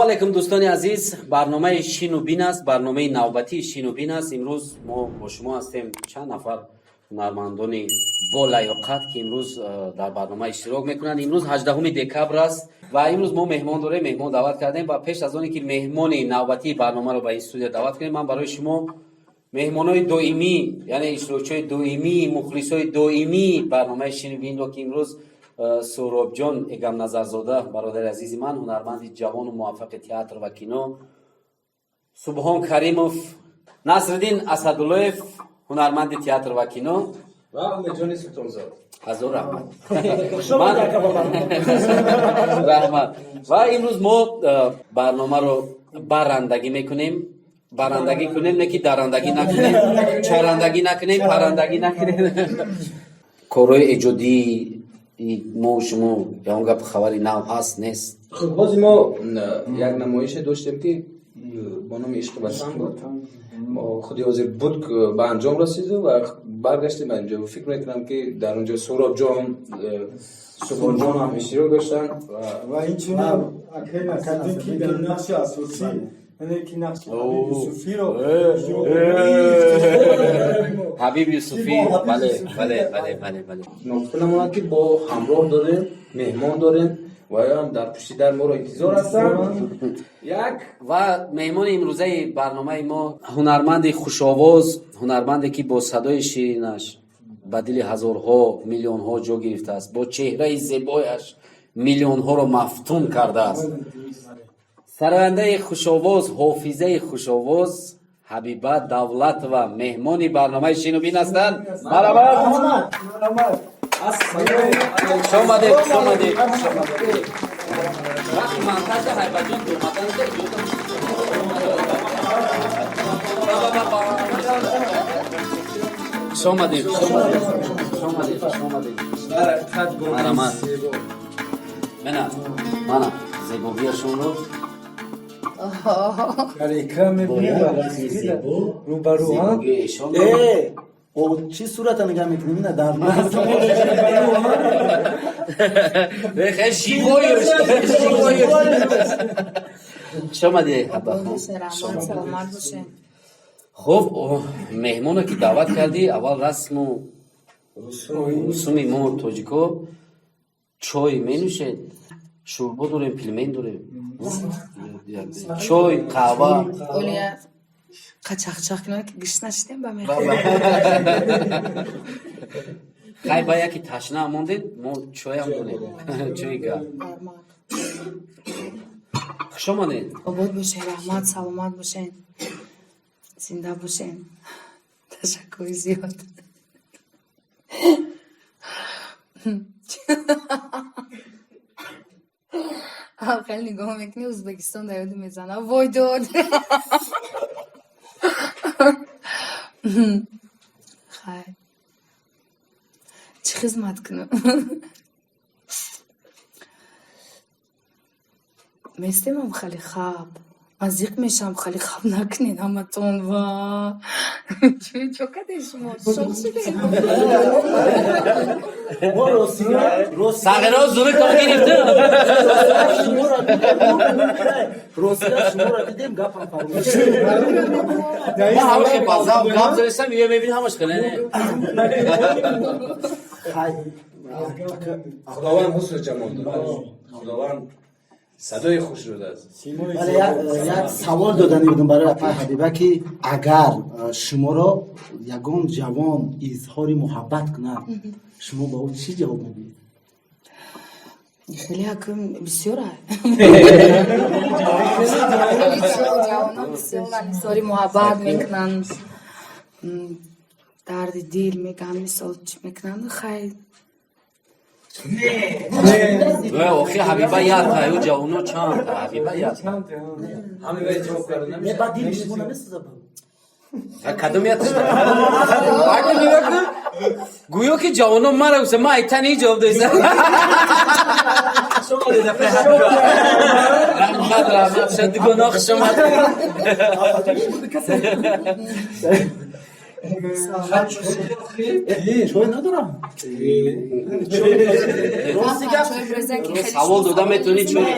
علیکم دوستان عزیز. برنامه شین و بین است، برنامه نوبتی شین و بین است. امروز ما با شما هستیم چند نفر هنرمندان با لیاقت که امروز در برنامه اشتراک میکنند. امروز 18 دکبر است و امروز ما مهمان داریم، مهمان دعوت کردیم و پیش از آنی که مهمان نوبتی برنامه رو به استودیو دعوت کنیم، من برای شما مهمانای دائمی، یعنی اشتراکچیای دائمی، مخلصای دائمی برنامه شین و بین رو که امروز سهراب جان اگم نظرزاده برادر عزیز من، هنرمند جوان و موفق تئاتر و کینو، سبحان کریموف، نصرالدین اسداللهیف، هنرمند تئاتر و کینو و احمدجان سلطانزاده. حضور رحمت. رحمت. و امروز ما برنامه رو برندگی میکنیم. برندگی کنیم، نه که درندگی نکنیم، چرندگی نکنیم، پرندگی نکنیم. کارهای ایجادی ما شما یا اون گپ خبری نو هست نیست. خب بازی ما یک نمایش داشتیم که با نام عشق وطن بود. ما خودی حاضر بود که به انجام رسید و برگشتیم اینجا و فکر میکنم که در اونجا سهراب جان، سپاه جان هم اشتراک داشتن و این چون کردیم که در نقش اساسی، یعنی که نقش حبیب یوسفی رو حبیب یوسفی، بله بله بله بله بله. نقطه نمونه که با همراه داریم، مهمان داریم و هم در پشت در ما را انتظار هستن. یک و مهمان امروزه برنامه ما هنرمند خوش‌آواز، هنرمندی که با صدای شیرینش به دل هزارها میلیون‌ها جا گرفته است، با چهره زیبایش میلیون‌ها را مفتون کرده است. سرآینده خوش‌آواز، حافظه خوش‌آواز حبیبه دولت و مهمان برنامه شین و بین هستند. مرحبا. شامده. وقتی منتج هیبتون شامده. مرحمت. منم زیباییشون رو در اکرام میبینیم رو بروان او چی صورت نگاه میکنیم نه در خیلی شیبایش شامده. سلامت باشین. خب مهمون که دعوت کردی، اول رسم و رسومی ما تاجیکا چای می نوشید، شوربا داریم، پیلمین داریم، چای، قهوه. اولیا قچاقچاق کنه که گشت نشدیم با میخوام. خیلی با یکی تشنه موندید، ما چای هم داریم. چای گرم. خوش آمدید. آباد باشین، رحمت، سلامت باشین، زنده باشین. تشکر زیاد. خیلی نگاه میکنی ازبکستان در یاد میزنه. وای داد. خیلی چی خدمت کنم؟ میستیم خیلی خواب مزیق میشم، خیلی خواب نکنین همه تون. و چو کدی شما شد شدیم ساغرها زوره کار گرفته. روسیه شما را دیدیم گپ هم فرمود ما همه که بازم گپ زرستم یه میبینی همش خیلی خداوند حسن جمال داره، خداوند صدای خوش رو داره. یک سوال دادنی بودم برای اپای حبیبه که اگر شما را یگان جوان اظهار محبت کنند شما با او چی جواب میدید؟ خیلی حکم بسیاره. جوانان بسیار اظهار محبت میکنن، درد دل میگن، مثال چی میکنن. خیلی آخی حبیبه یاد تا یو جوانو چند تا حبیبه یاد همه باید جواب کردن نه بعد دیل شما نمیسته کدوم یاد اگه نگاه کن گویو که جوانو مرا اوسه ما ایتانی جواب دویزه شما دیده فهد رحمت شد گناه شما چای ندارم. راستی چای برزن که خیلی سوال دادم میتونی چوری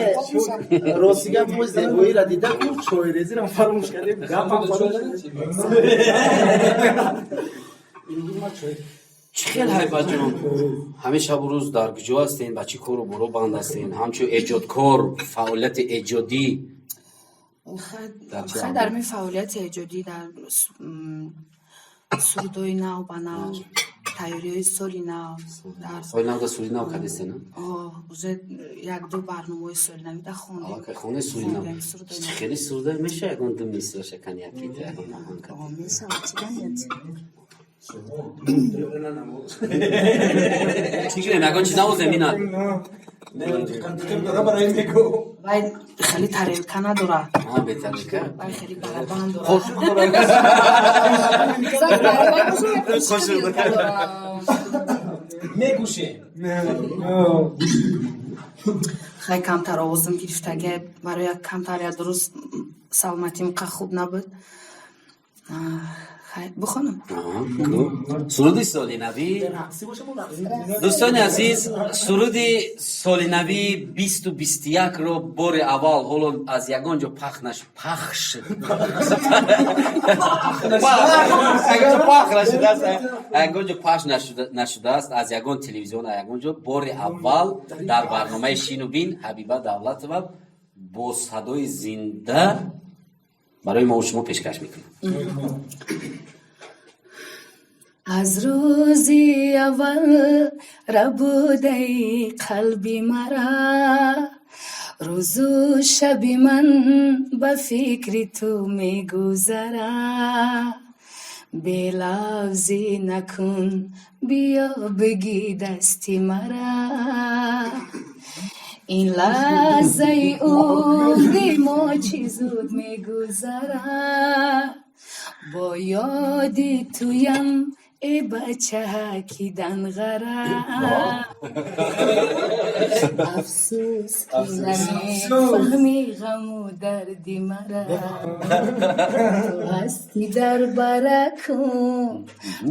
راستی گپ ما زیبایی را دیدم که چای ریزی را فراموش کردیم. گپ هم فراموش چی خیلی حیبت جناب همه شب و روز در گجو هستین بچی کور و برو بند هستین همچون ایجادکار فعالیت ایجادی خیلی در می فعالیت ایجادی در سرودای نو با نو تیاری های سالی نو در سال نو دا سوری نو کدیسته روزه یک دو برنامه سالی نوی در خونده که خونه سوری نو خیلی سروده میشه اگه دو میسر شکن یکی ده میشه چی گنید چی کنیم اگه چی نو زمینه باید خیلی تریلکه نداره بهتره که باید خیلی برابند داره خوش میگوشه خیلی کمتر آوازم گرفت اگه برای کمتر یا درست سلامتیم که خوب نبود خیلی بخونم سرودی سالی نوی دوستان عزیز سرودی سالی نوی 20 و 21 رو بار اول حالا از یگانجا پخش یگانجا پخش نشده است از یگان تلویزیون یگانجا بار اول در برنامه شین و بین حبیبه دولت و با صدای زنده برای ما و شما پیشکش میکنم از روزی اول ربوده قلبی مرا روز و شبی من به فکر تو میگذره به لفظی نکن بیا بگی دستی مرا این لحظه عهد ما چی زود میگذره با یادی تویم ای بچه کی دنغره افسوس که نمیفهمی غم و دردی مرا تو هستی در برکم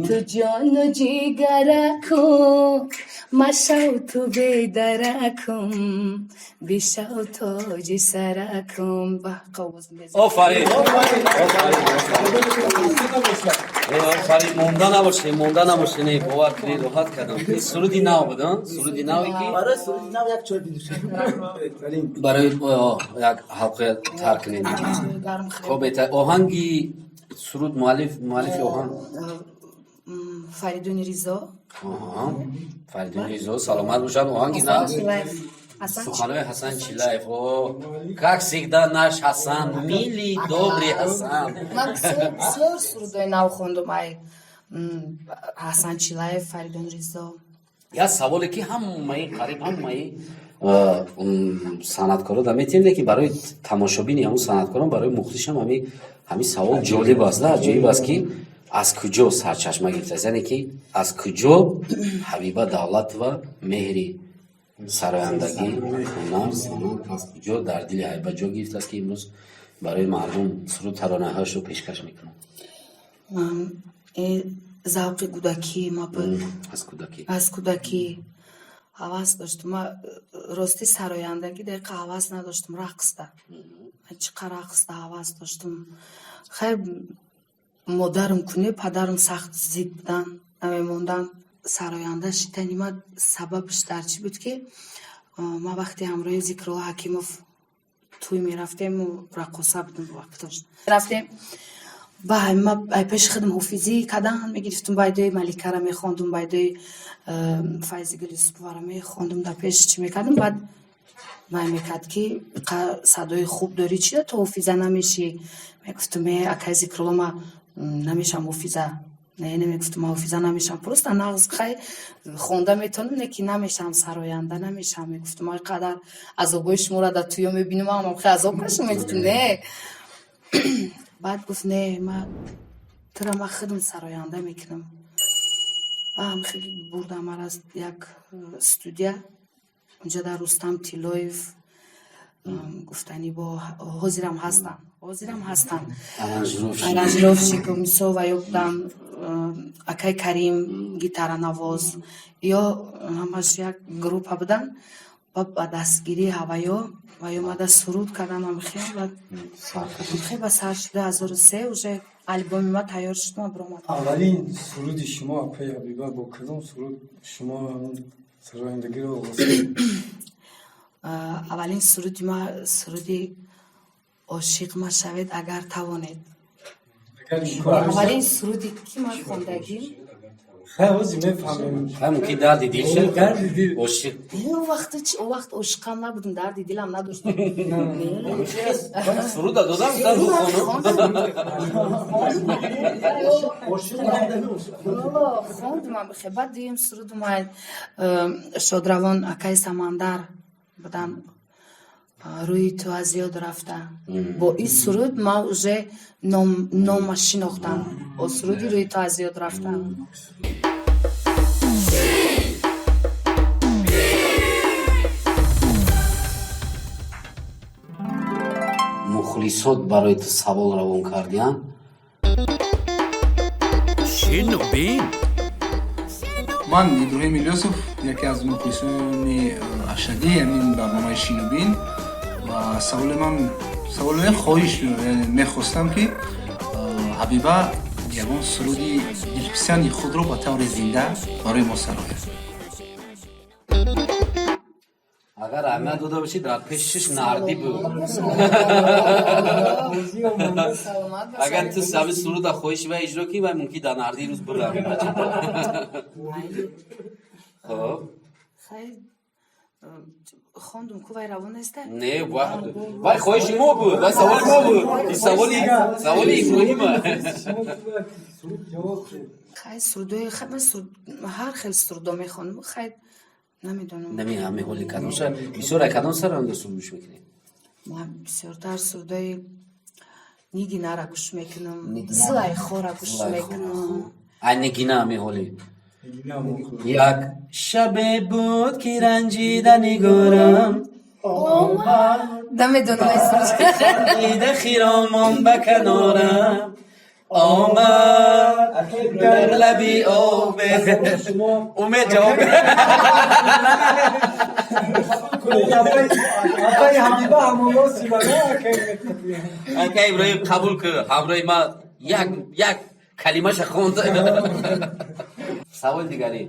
تو جان و جگرکم مشو تو بیدرکم بیشو تاج سرکم به قوز میزن آفرین مونده نباشه نه باور کنید راحت کردم این سرودی نو بدن سرودی نوی که برای سرودی نو یک چای بنوشیم برای یک حلقه ترک نمید خب بهتر آهنگی سرود مؤلف آهنگ فریدون ریزا فریدون ریزا سلامت باشن آهنگی نه سخنهای حسن چیلایف как всегда наш Хасан милый добрый Хасан من بسیار سرودای نو خوندم ای حسن چیلایف فریدون ریزا یا سوالی که همه صنعتکارا دا میتونه که برای تماشابین یا اون صنعتکاران برای مخلص هم همین سوال جالب است نه جالب است که از کجا سرچشمه گرفته است یعنی که از کجا حبیبه دولت و مهری سرایندگی از کجا در دل حبیبه جا گرفته است که امروز برای مردم سرود ترانه هاش رو پیشکش میکنم ذوق کودکی ما بود از کودکی حواس داشتم ما راستی سرایندگی دقیقه حواس نداشتم رقص ده چقدر رقص ده حواس داشتم خیلی مادرم کنه پدرم سخت زید بودن نمیموندن سراینده شدنی ما سببش در چی بود که ما وقتی همراه ذکرالله حکیموف توی میرفتیم و رقصه بودم وقتاش رفتیم با ما پیش خدم حفیظی کدن میگرفتم بایدای ملیکه را میخوندم بایدای فایزی گلی سپواره میخوندم در پیش چی میکردم بعد من میکرد که صدای خوب داری چی تو حفیظه نمیشی میگفتم اکای ذکرالله ما نمیشم حفیظه نه نمیگفتم ما حفیظه نمیشم پروست نغز خیلی خونده میتونم نه که نمیشم سراینده نمیشم میگفتم ما قدر عذابای شما را در توی میبینم هم خیلی عذاب کشم میگفتم نه بعد گفت نه ما ترا ما خودم سراینده میکنم و هم خیلی بردم از یک استودیا اونجا در رستم تیلویف گفتنی با حاضرم هستن ارانجروف شکمیسو و یکدم акай Карим гитаранавоз ё ҳамаш як группа буданд ба дастгирии ҳаваё ва омада суруд кардан ва хеле ба сар шуда 2003 уже альбоми ма тайёр шуд ма биромад. اولین سرود شما پی حبیبه با کدام سرود شما همون سرایندگی رو آغاز کردید؟ аввалин суруди ма суруди ошиқ машавед агар тавонед. اگر امکان است. аввалин суруди ки ма хондагим خیلی وزی میفهمیم. ҳам ки дарди дил шуд درد دل. ошиқ о вақт ошиқам набудам дарди дилам надоштам. суруда додам дар хонум хондумам бихе баъд дуюм сурудумай шодравон акай Самандар будам рӯи ту аз ёд рафта бо ин суруд ма уже номаш шинохтам бо суруди рӯи ту аз ёд рафта. мухлисот барои ту савол равон кардиам. шинубин من ابراهیم الیاسов یکی از مخلصان اشدی همین برنامه شینوبین و سوال من خواهش میخواستم که حبیبه یگان سرودی دلپسندی خود رو با طور زنده برای ما سراید. агар аҳамият дода бошӣ дар пешиш нардӣ буд агар ту саби суруда хоҳиши вай иҷро ки вай мумкин дар нардӣ рӯз бурам хоб хайр хондум ку вай равон неста не вай хоҳиши мо буд вай саволи мо буд ин саволи иброҳима سرود جواب شد. хай сурудои ҳар хел сурудо мехонам хай намедонам нами ҳаме ҳоли кадомша бисёр кадом саронда суруд гӯш мекунем ма бисёртар сурудои нигинара гӯш мекунам зилай хора гӯш мекунам ай нигина ҳаме ҳоли دیگه هم خوب. як шабе буд ки ранҷида нигорам намедонам дида хиромон ба канорам آمد در لبی آبه اومد جواب اپای حبیبه همون سیبانه اکا ابراهیم قبول که همراه ما یک کلمه شخوند سوال دیگری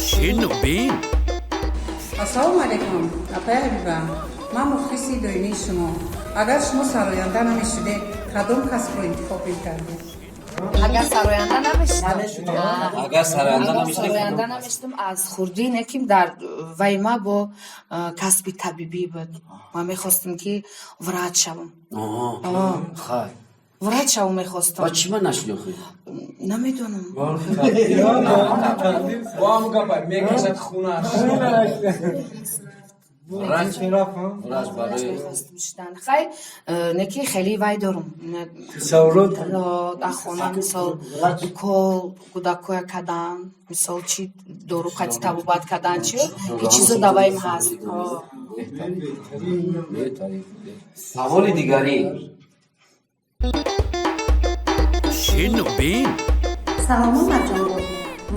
шинубин ассалому алайкум апай ҳабиба ман мухлиси доимии шумо агар шумо сароянда намешудед кадом касбро интихоб мекардед агар сароянда намешдам агар сароянда намешдам сароянда намешдам аз хурдӣ неким дар вай ма бо касби табибӣ буд ма мехостам ки врач шавам хай врач шавам мехостам ба чӣ ма нашуди охир намедонам با هم گپای میکشد خونش врач барои мехостам шудан хай неки хеле вай дорум تصورات дар хона мисол укол кӯдакоя кадан мисол чи дору қати табобат кадан чи ин чизо даваим ҳаст саволи дигарӣ шинубин салом марҷонбо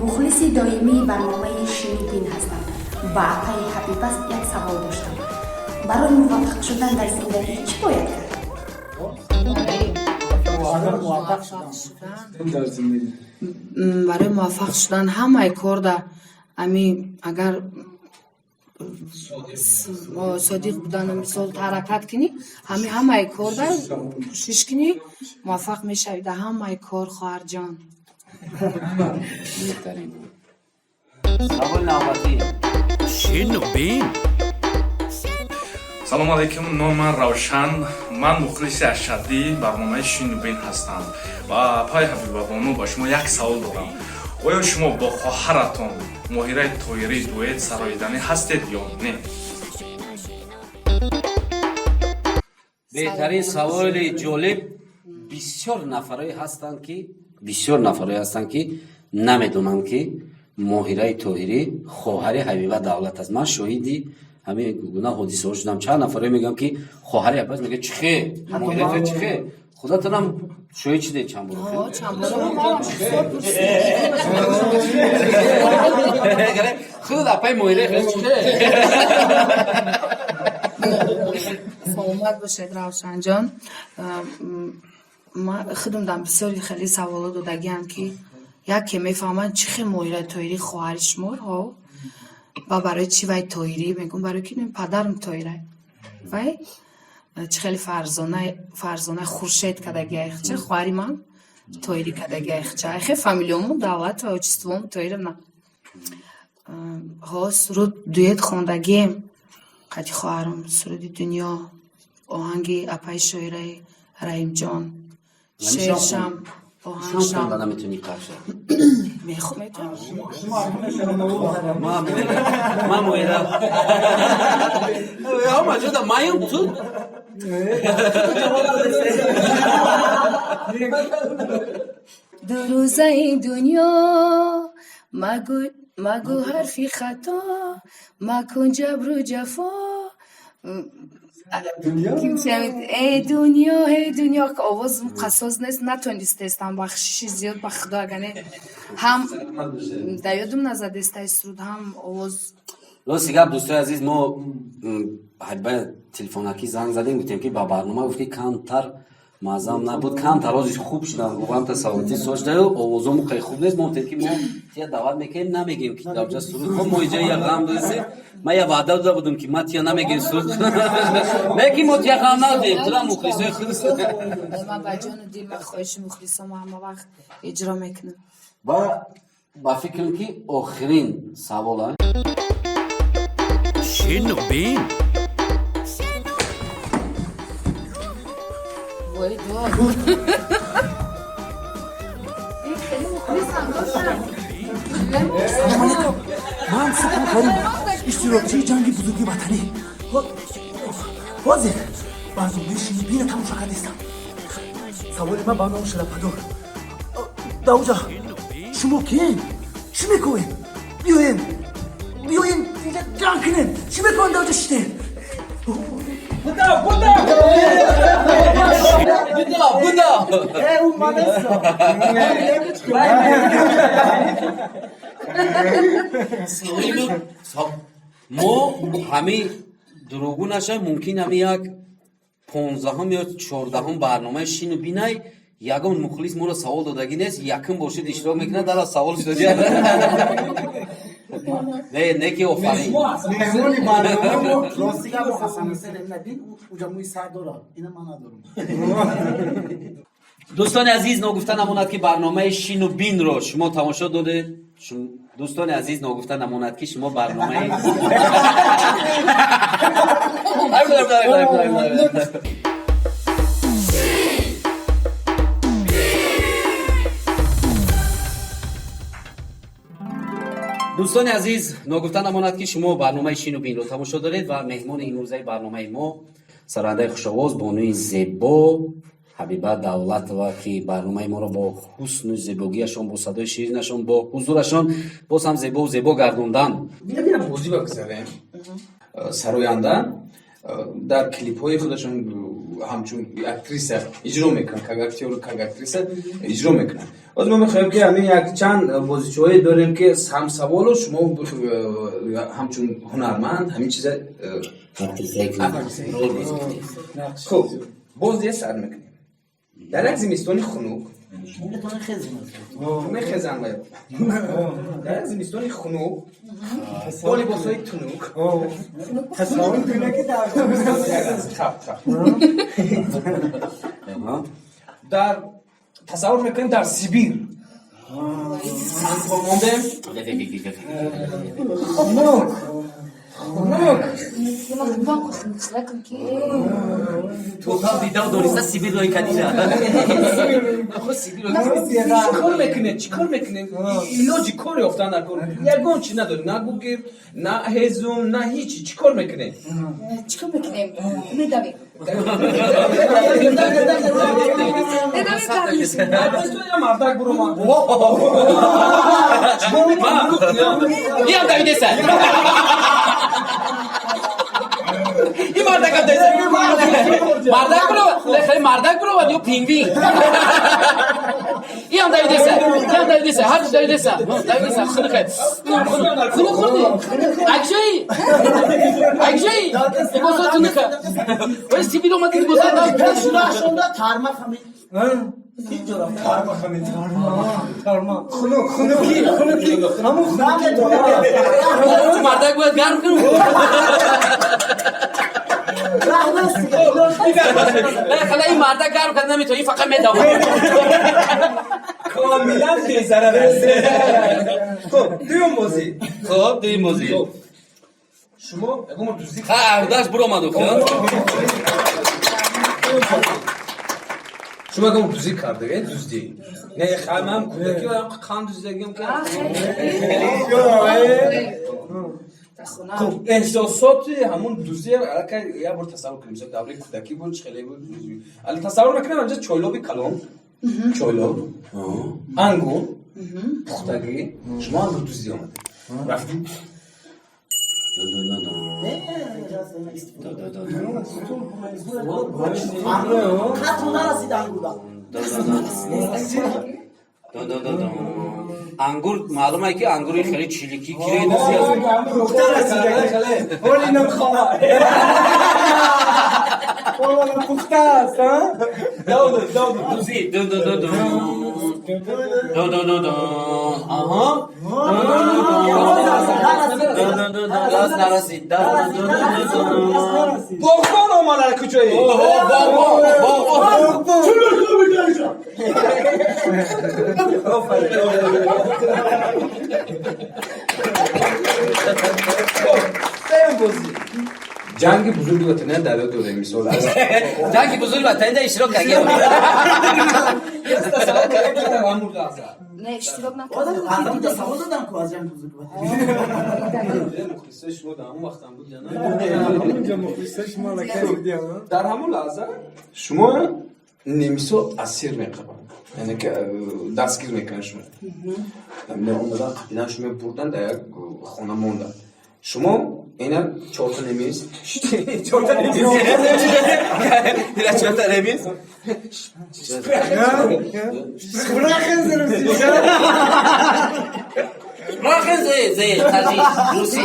мухлиси доимии барномаи шинубин ҳастам ба апаи ҳабиба як савол доштам барои муваффақ шудан дар зиндагӣ чӣ бояд кард در زندگی барои муваффақ шудан ҳамаи кор да ами агар содиқ будан мисол ҳаракат кунӣ ҳамаи кор да кӯшиш кунӣ муваффақ мешавӣ дар ҳамаи кор хоҳарҷон саволи навбатӣ шинубин салому алайкум номан равшан ман мухлиси ашадӣ барномаи шинубин ҳастам ва апай ҳабибабону ба шумо як савол дорам оё шумо бо хоҳаратон моҳираи тоирӣ дуэт сароиданӣ ҳастед ё не беҳтарин саволи ҷолиб бисёр нафарое ҳастанд ки намедонанд ки моҳираи тоҳирӣ хоҳари ҳабиба давлат аст ман шоҳиди ҳамин гуна ҳодисаҳо шудам чанд нафаре мегӯям ки хоҳари ҳабиб мега чихе моҳираи чихе خودتونم شوی چی دید چند برو خود اپای مویره خیلی چیده سلامت باشید روشن جان. ما خودم دارم بسیاری خیلی سوالات دادگیم که یکی میفهمن چی خیلی مویره تویری خواهرش مور ها و برای چی وای تویری میگم برای که نیم پدرم تویره وای چی خیلی فرزانه خورشید کدگی ایخچه خواهری من تویری کدگی ایخچه خیلی فامیلیومون دولت و اوچیستوم تویرم نه ها سرود دویت خوندگیم قدی خواهرم سرودی دنیا آهنگی اپای شویره رحیم جان شیرشم آهنگ شام شم نمیتونی قفشه میتونم ما مویره ها مجوده مایم تو دو روزه این دنیا مگو حرفی خطا مکن جبر و جفا ای دنیا که آوازم قصاص نیست نتونستم بخشش زیاد به خدا اگه هم در یادم نزده است سرود هم آواز راستی گپ دوستای عزیز ما به تلفنکی زنگ زدیم گفتیم که با برنامه گفتی کمتر معظم نبود کمتر آوازش خوب شدن گفتم تصاوتی سوچ داره آوازم خیلی خوب نیست ما که ما تیا دعوت میکنیم نمیگیم که در سرود خب ما اینجا یه غم داشتیم من یه وعده داده بودم که ما تیا نمیگیم سرود میگیم ما تیا غم ندیم تو مخلصای خود ما با جان و دل من خواهش مخلصام همه وقت اجرا میکنم با فکرم که آخرین سوال شنو بین وای دعا این خیلی مخلصم داشتم من سکن کاریم اشتراکچی جنگ بزرگی وطنی واضح برنامه شیرین تماشا کردستم سوال من برنامه شلپدار داوجا شما کیین؟ چی میکنین؟ بیاین اینجا جنگ کنین چی میکنین داوجا شده؟ بودا اون من ما همه دروغو نشه ممکن همه یک 15 یا 14 برنامه شینو بینای یگان مخلص ما رو سوال دادگی نیست یکم باشید اشتراک میکنه در سوال شده نه که آفرین مهمونی برنامه راستی که با حسن حسین نبین اونجا موی سر دارم اینه من ندارم دوستان عزیز نگفتن نماند که برنامه شینو بین رو شما تماشا داده دوستان عزیز نگفتن نماند که شما برنامه دوستان عزیز نگفتن نماند که شما برنامه شینو بین رو تماشا دارید و مهمان این روزه برنامه ما سرنده خوش‌آواز بانوی زیبا حبیبه دولت و که برنامه ما رو با حسن و زیباگیشان با صدای شیرینشان با حضورشان باز هم زیبا گردوندن. بیام موضوع بگذاریم سراینده در کلیپ های خودشون همچون اکتریس اجرا میکنن که اکتور که اکتریس اجرا میکنن. از ما میخوایم که همین یک چند بازیچه‌ای داریم که هم سوالو شما همچون هنرمند همین چیزا خب بازی سر میکنیم در یک زمستان خنک میخزن در یک زمستان خنک با لباسای تنوک تصور کنه که در تصور میکنیم در سیبیر مانده خنک تو هم دیده و دونسته سیبیر روی کدیده چیکار میکنه ایلاجی کاری افتان نکن یگان چی نداری نه گوگیر نه هزوم نه هیچی چیکار میکنه میدویم مردک برو ما بیام دویده سر این مردک هم دیسه مردک برو خیلی مردک برو و دیو پینگوین این هم دیسه هر چی دیسه خونه خیلی خونه خوردی اکشایی بوزا تو نکه ولی سیبیل اومدی بوزا شوندا تارما خمید تارما خونو کی همون خونه تو مردک باید گرم کنم نه خلا این مردک گرم کرد نمیتون این فقط میدام کاملا بی‌ضرر. خب دویم موضوع شما اگه دوزی داشت برو آمد شما اگه دوزی کرده دوزی نه خمم کودکی و خان دوزیگیم که خب احساسات همون دوزی که یه بار تصور کنیم مثلا دوره کودکی بود خیلی بود الان تصور نکنم اینجا چولوبی کلام چولوب انگور پختگی شما انگور دوزی آمده رفتیم انگور معلومه که انگوری خیلی چیلیکی کیره دوزی هست ولی نمخواه والله پخته است دوزی آها دست نرسید باغبان آمده کجایی جنگ بزرگ وطنه در دوره مثال است. جنگ بزرگ وطنه در اشتراک کردیم. نه اشتراک نکردم. تصور دادم که از جنگ بزرگ وطنی. مخلصه شما در همون وقت هم بود یا نه؟ اینجا مخلصه شما نکردیم. در همون لحظه شما نمیسو اسیر میکنن. یعنی که دستگیر میکنن شما. من اومدن قبیله شما بردن در یک خانه موندن. شما اینا چهار تا نمیز راخن زي تاجي روسي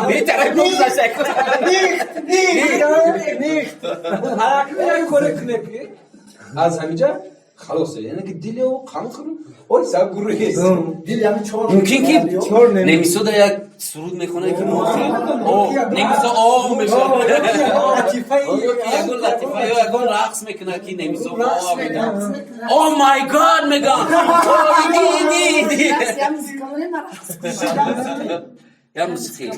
بيتعرف نوزا شكل از همینجا خلاصه یعنی که دیل او قام کنم اوی سب گروهی است دیل یعنی چهار ممکن که نمیسو در یک سرود میخونه که موسی او نمیسو آو میشه یکون لطیفه یا یکون رقص میکنه که نمیسو آو میده او مای گاد میگم دی یا موسیقی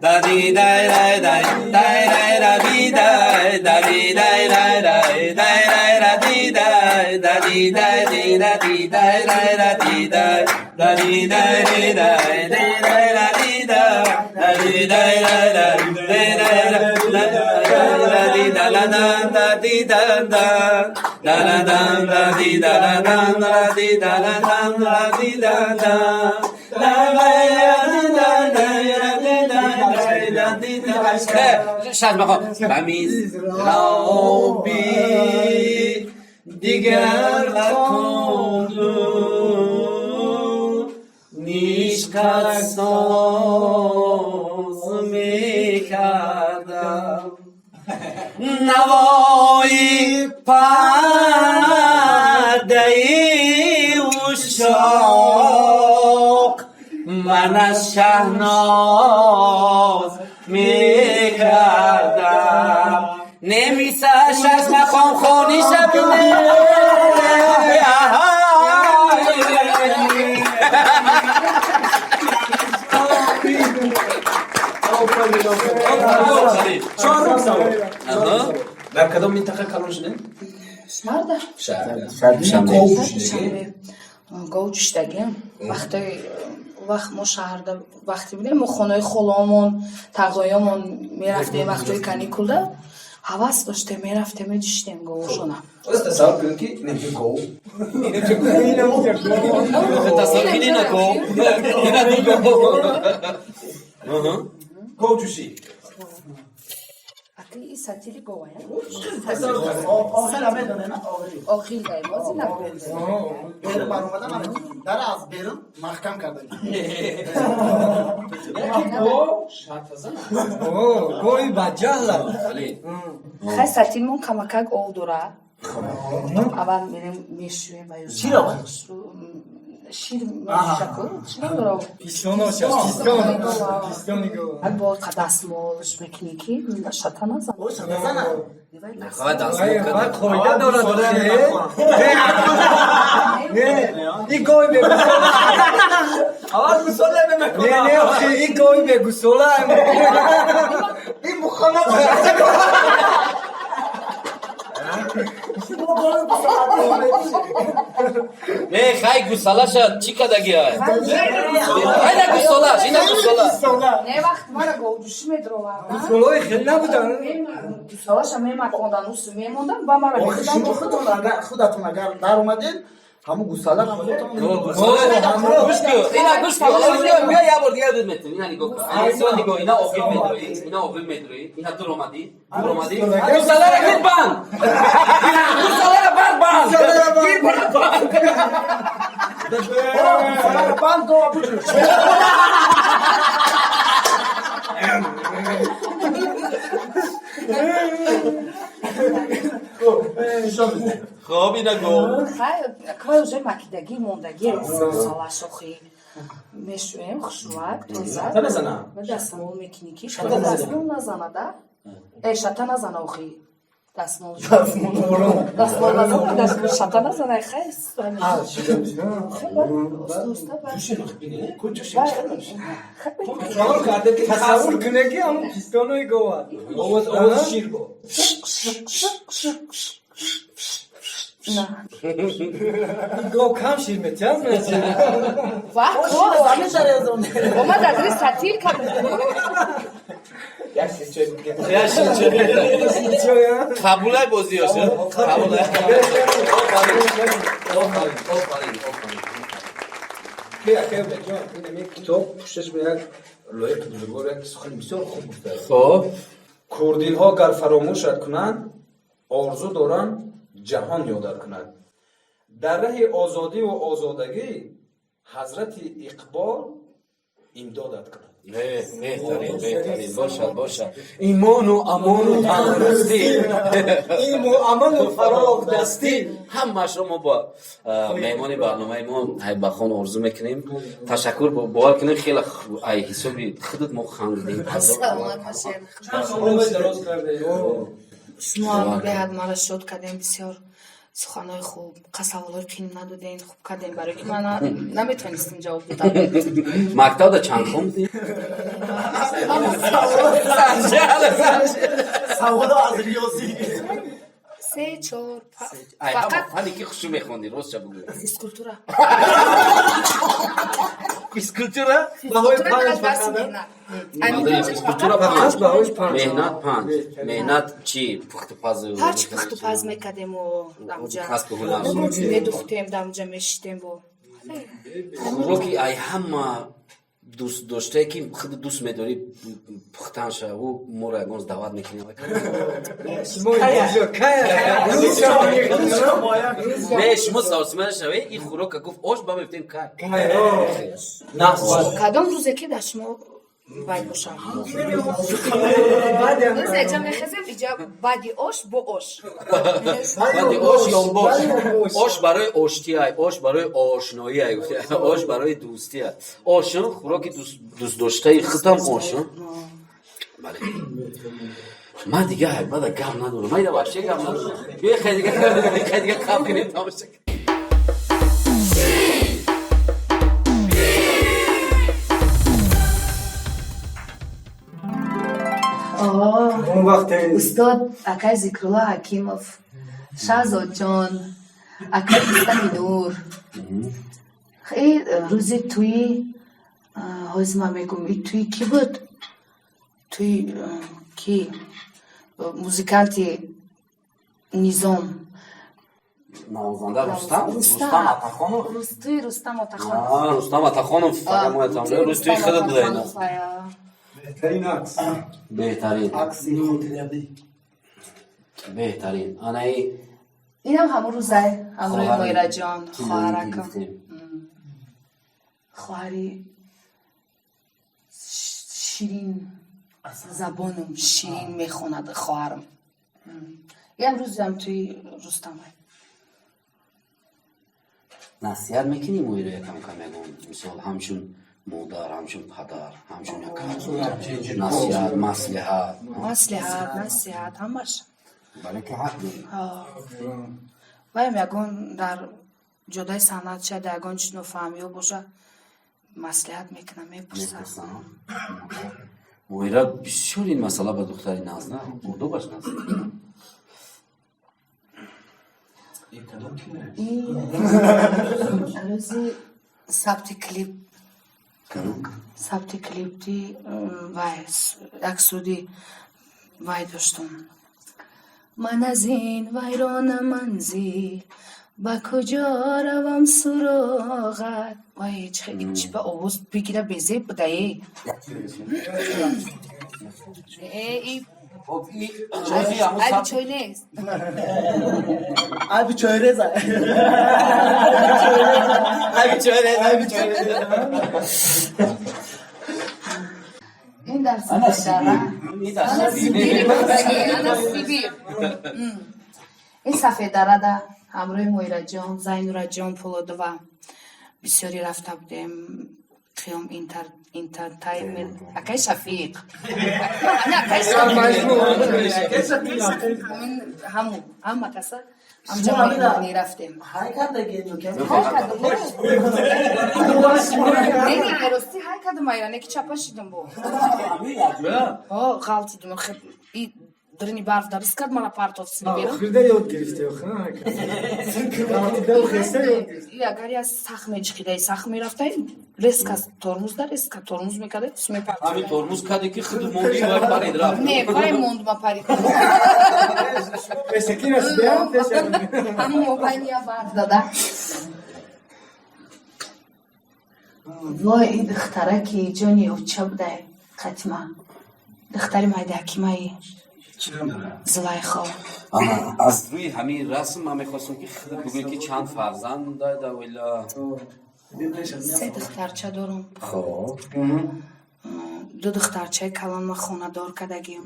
da di dai dai dai dai dai da di dai da di dai dai dai dai dai da di dai da di dai di da di dai dai da di dai da di dai di dai dai dai da di dai da di dai dai dai dai dai da di da la da di da da da la da di da la da di da la da di da da la شاید بخوام بمیز لابی دیگر لکندو نیشکت ساز میکردم نوایی پرده اشاق من از شهناز میکردم نمیسش از مقام خونی شبینه در کدام منطقه کلان شده؟ شهرده گوچشتگیم وقت ما شهرده وقتی بودیم ما خانه خلامون تقایامون میرفتیم وقتی کانیکوله ҳавас доште мерафте медиштем говушона Ось тасаввур кунед ки неми гов. Tasavvur kini na gov. Ina di gov. Гов ҷӯшӣ. акли и сатили говая آخر همه دانه نه آخری охил дай бози нагов بیرون بر اومدن همه در از بیرون محکم کردن گوی بجهل хай сатилмон камакак ов дора аввал мерем мешӯем ва چرا باید؟ шир мешаку чиро дора бо дастмолш мекунӣ ки шата назан اوه شده زنه Faqat dastmol qilib. qoida dora این گوی بگو اول گوساله بمکن نه آخی این گوی بگو ساله این مخانه Не, хай гусалаша чӣ кадаги ай? Хайда гусалаш, ина гусала. не вақт мара говҷӯшӣ медроварда گوساله خیلی نبودن гусалаша мемакондан усу мемондан ба мара آخه شما خودتون اگر در اومدین همون گوساله هم خودتون Гӯш ку, ина гӯш ку. Бия я бор дига дуд метавӣ. Ина нигоҳ кун. Ина нигоҳ, ина овил медроӣ. Ина овил медроӣ. Ина дур омадӣ. Дур омадӣ. Гусаларо гир банд. Гусаларо банд. Гир банд. بند دو بجوش Хоб ина гов. квай уже макидагӣ мондагӣ гусалашохи мешӯем хушрӯвак тоза ва дастмол мекунӣ ки шата дастмол назанада шата назана охи дастмол назана шата назана хай تصور کنه که همون پیستانوی گوه آواز شیر گوه گوه کم شیر میتیاز میتیاز омад азри сатил Қабулай бозиёша. Қабулай. китоб пушташ ба як лоиқи бузургвор як сухани бисёр хуб гуфтааст. Хоб. Курдиҳо гар фаромӯшат кунанд, орзу доранд ҷаҳон ёдат кунад. Дар раҳи озодиву озодагӣ ҳазрати иқбол имдодат кунад. بهترین باشد ایمان و امان و تندرستی امان و فراغ دستی همش رو ما با مهمان برنامه ما بخون آرزو میکنیم تشکر باور کنیم خیلی ای حسابی خودت ما خندیدیم шумо беҳад мара шод кардем бисёр суханҳои хуб қасаволҳои қин надодем хуб кардем барои ки ман наметавонистим ҷавоб додам мактабда чанд хонди سوال از ریاضی 3 4 фақат ҳали ки хушу мехонди ростча бугӯ физкультура физкультура физкультура меҳнат панҷ меҳнат чӣ пухтупазу ҳарчи пухтупаз мекардему дамҷа касбу ҳунар медухтем дамҷа мешитем бо хуроки ай ҳама дӯст доштае ки худ дӯст медорӣ пухтанша ӯ моро ягон даъват мекунем не шумо савсимаша шавед ин хурока гуфт ош ба мефтем кай кадом рӯзе ки дар шумо баъд бошам рӯзеҷа мехезем иҷа баъди ош бо ош баъди ош ё бош ош барои оштиай ош барои ошноиай ош барои дӯстиай ошон хуроки дӯстдоштаи худам ошон бале ман дига бада гап надорам ман ида вообще гап надорам бия хай дига қаб кунем тамоша اون وقت استاد акай зикрулло ҳакимов шаҳзодҷон акай истани нур рӯзи тӯи ҳозир ман мегӯм и тӯи кӣ буд тӯи ки музиканти низом навозанда Рустам Атахонов. Рустам Атахонов. Рустам Атахонов фақат моятам рустуи худат будайна. بهترین عکس بهترین عکس اینو بهترین анай اینم همون روزه همروی مایرا جان خواهرکم خواهری شیرین زبانم شیرین میخوند خواهرم یه روز هم توی رستم насиҳат мекунӣ моиро якам камягон мисол ҳамчун модар ҳамчун падар ҳамчун насиҳат насиҳат ҳамаш бале ки ҳақ дорӣ ваем ягон дар ҷодаи санъат шаид ягон чиз нофаҳмиҳо боша маслиҳат мекунам мепурсам моира бисёр ин масъала ба духтари назна одобаш назд рӯзи сабти клипти вай як суди вай доштум ман аз ин вайрона манзил ба куҷо равам суроғат вай чӣ ба овоз бигира безеб будаи айби чой нест Abi çöyrez. این در سفید این سفید داره ده همروی مویرا جان زینورا جان پولودوا بسیاری رفته بودیم قیام انترتینمنت اکای شفیق اکای شفیق همه کسا همجا مهمانی رفتیم Harika da geliyor. نه راستی حرکت مایرانه که چپا شدیم بو غلطی دیم خیلی درنی برف درست کرد مرا پارتوفسی بیرون Ahırda yol girişte yok. اگر یا سخمه چقیده سخمه رفته ریسک از ترمز در ریسک ترمز میکرده سمی پارت ҳамин тормуз каде ки худ монди ва парид рафт نه پای موند ما پارید Mesela nasıl همون موبایل یا برف داده وای این دختره که جانی اوچه بوده قطمه دختری مایده حکیمه زلیخا аз рӯи ҳамин расм ман мехостам ки худ бугӯй ки чанд фарзанд дойда вайла سه دخترچه دارم хоб دو دخترچه کلان ما خونه دار کدگیم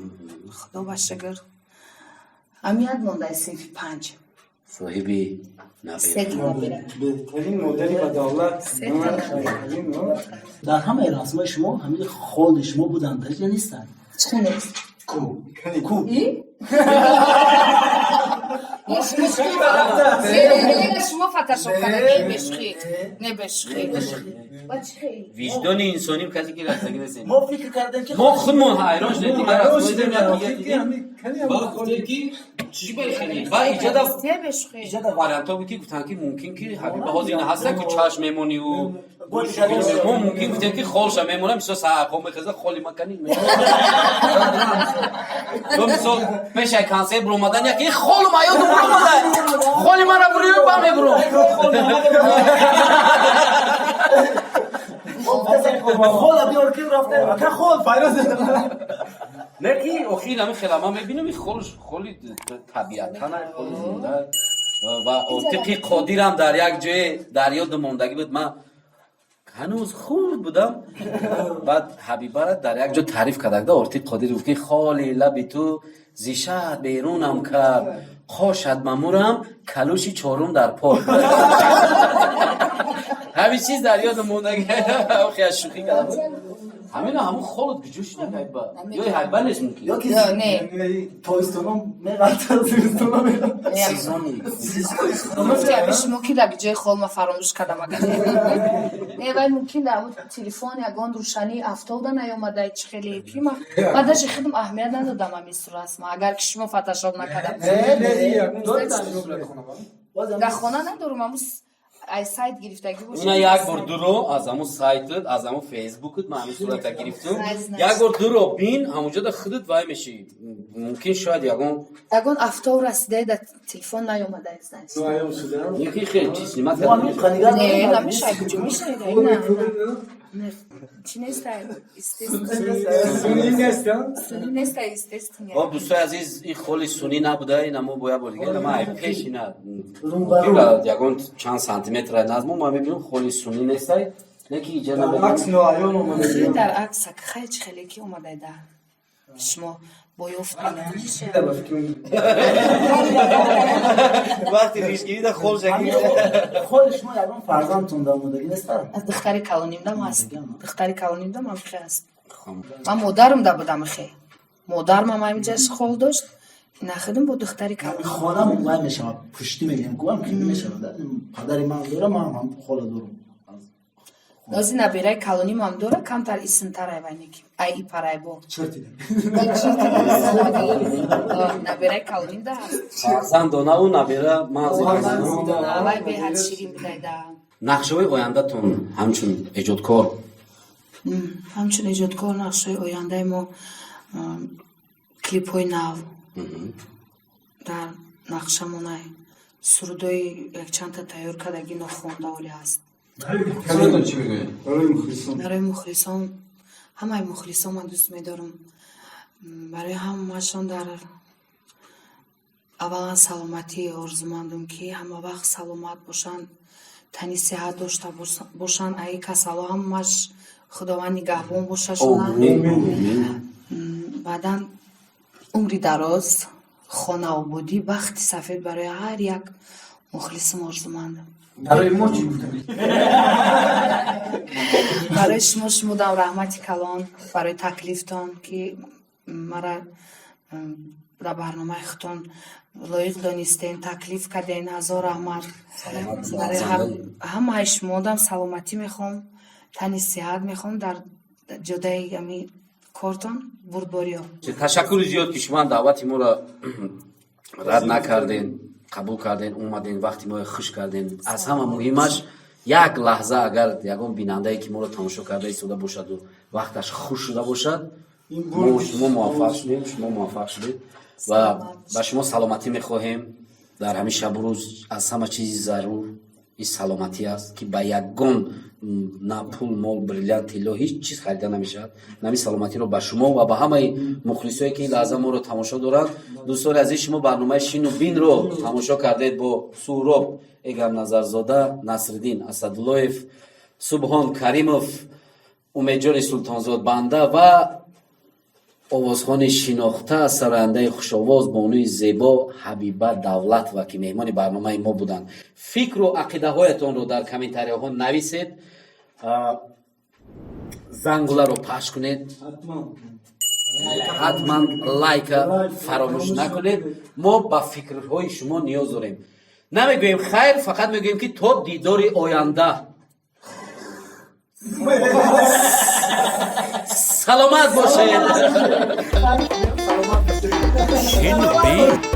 خدا با شگر امیت مونده صنف 5 соҳиби سه набир تا نبیره Benim modeli badavlat. سه تا نبیره در همه رسمای شما همه خال شما بودن درست یا نیستن؟ چه نیست؟ کو ای؟ شما فتشو کنه بشخی نه بشخی بچخی виҷдони инсонӣ касе ки растагӣ расем ما فکر کردیم که мо худмон ҳайрон шудем дигар аз Hoşdur ya. бала гуфтем ки чӣ бехелӣ ва иҷода سه بشخی варианто буд ки гуфтанд ки мумкин ки ҳабиба ҳозир ина ҳаста ки чашм мемонӣ ӯ мо мумкин гуфтем ки холша мемонам мисол саҳақҳо мехеза холи маканӣ ё мисол пешай консерт бромадан яки холу маёдум бромада холи мара бурё ба мебуром خال بیار که رفته که خال فایروز не ки охир ҳамин хелама мебинам холи табиатан холи зинда ва отиқи қодирам дар як ҷое дар ёдам мондагӣ буд ман ҳанӯз хурд будам баъд ҳабибара дар як ҷо таъриф кардагда ортиқ қодир гуфт ки холи лаби ту зишад берунам кард қошад мамурам калӯши чорум дар пой ҳамин чиз дар ёдам мондагӣ охи аз шӯхӣ кардам ҳамина ҳамун холод гуҷӯш ҳайба ё ҳайба нест мумкин نه تایستانم می‌رفت زیستانم گفتی همه شما که در جای خال ما فراموش کردم اگر نه ولی ممکن در اون تلفن یگان روشنی افتاده نیامده چه خیلی پیما بعدش خیلی اهمیت ندادم همین رسم اگر که شما فتشاب نکردم در خانه ندارم ай сайт гирифтагӣ боша. Уна як бор дуро аз ҳамун сайтат, аз ҳамун фейсбукат ман ҳамин сурата гирифтам. Сайт Як бор дуро бин, ҳамунҷода худат вай мешӣ. Мумкин шояд ягон автов расидаи дар телефон наёмадаи значит. Яки хел чиз нимат Ну, они канигат. Не, намешай, куҷо мешаи? Не. Чи нестай? Суни нестам? Суни нестай, естественно. Хоб дӯстои азиз, ин холи суни набуда, ин мо боя бор дигар, ма ай пеш ина. Ягон чанд сантиметр назмо ма мебинам холи суни нестай. Неки ҷана Акс ноаён омада. Дар аксак хеле ки омадаи дар шумо бо ёфт вақти ришгирida хол шакли خود شما یگان فرزندتون در مدگی نیستن؟ аз духтари калонимдам ҳаст. Духтари калонимдам ам хе аст. Ман модарам да будам хе. Модарам ам ҳаминҷаш хол дошт. Нахидам бо духтари калоним. خانم وای میشم پشتی میگم گوام که نمیشم پدری من داره من هم خاله دارم Нози набираи калоним ам дора камтар исмтарай вайники. Ай и парай бо. چرتی Набираи калоним да ҳаст. фарзандона ӯ набира манзил. Вай беҳад ширин будай да. нақшаҳои ояндатон ҳамчун эҷодкор ҳамчун эҷодкор нақшаи ояндаи мо клипҳои нав дар нақшамонай сурудои якчандта тайёр кардагӣ нохонда олӣ аст. Сурудон чӣ мегӯяд? барои мухлисон ҳамаи мухлисон ман дӯст медорам. Барои ҳамаашон дар аввалан саломатӣ орзумандам ки ҳама вақт саломат бошанд, тани сеҳат дошта бошанд. Аи касало ҳамааш худованд нигаҳбон бошашонанд. баъдан умри дароз, хонаободӣ, бахти сафед барои ҳар як мухлисим орзумандам. Барои мо чӣ гуфтам? барои шумо шумудам раҳмати калон барои таклифтон ки мара дар барномаи худтон лоиқ донистен, таклиф карден. ҳазор раҳмат. барои ҳамаи шумодам саломатӣ мехоҳам, тани сеҳат мехоҳам дар ҷодаи ами кортон бурдбориё. ташаккури зиёд ки шумо даъвати моро рад накарден, қабул карден, омаден, вақти моро хуш карден. аз ҳама муҳимаш як лаҳза агар ягон бинандае ки моро тамошо карда истода бошаду вақташ хуш шуда бошад, шумо муваффақ шудед ва ба шумо саломатӣ мехоҳем. дар ҳамин шабу рӯз аз ҳама чизи зарур ин саломатӣ аст ки ба ягон на пул, мол, бриллиант, тилло ҳеҷ чиз харида намешавад. намин саломатиро ба шумо ва ба ҳамаи мухлисое ки ин лаҳза моро тамошо доранд. дӯстони азиз, шумо барномаи Шину Бинро тамошо кардед бо Суҳроб Эгамназарзода, Насриддин Асадуллоев, Субҳон Каримов, Умедҷони Султонзод банда ва овозхони шинохта сарояндаи хушовоз бонуи зебо Ҳабиба Давлатова ки меҳмони барномаи мо буданд. фикру ақидаҳоятонро дар комментарияҳо нависед, зангуларо пахш кунед, ҳатман лайка фаромӯш накунед. мо ба фикрҳои шумо ниёз дорем. намегӯем хайр, фақат мегӯем ки то дидори оянда. саломат бошед. Шину Бин.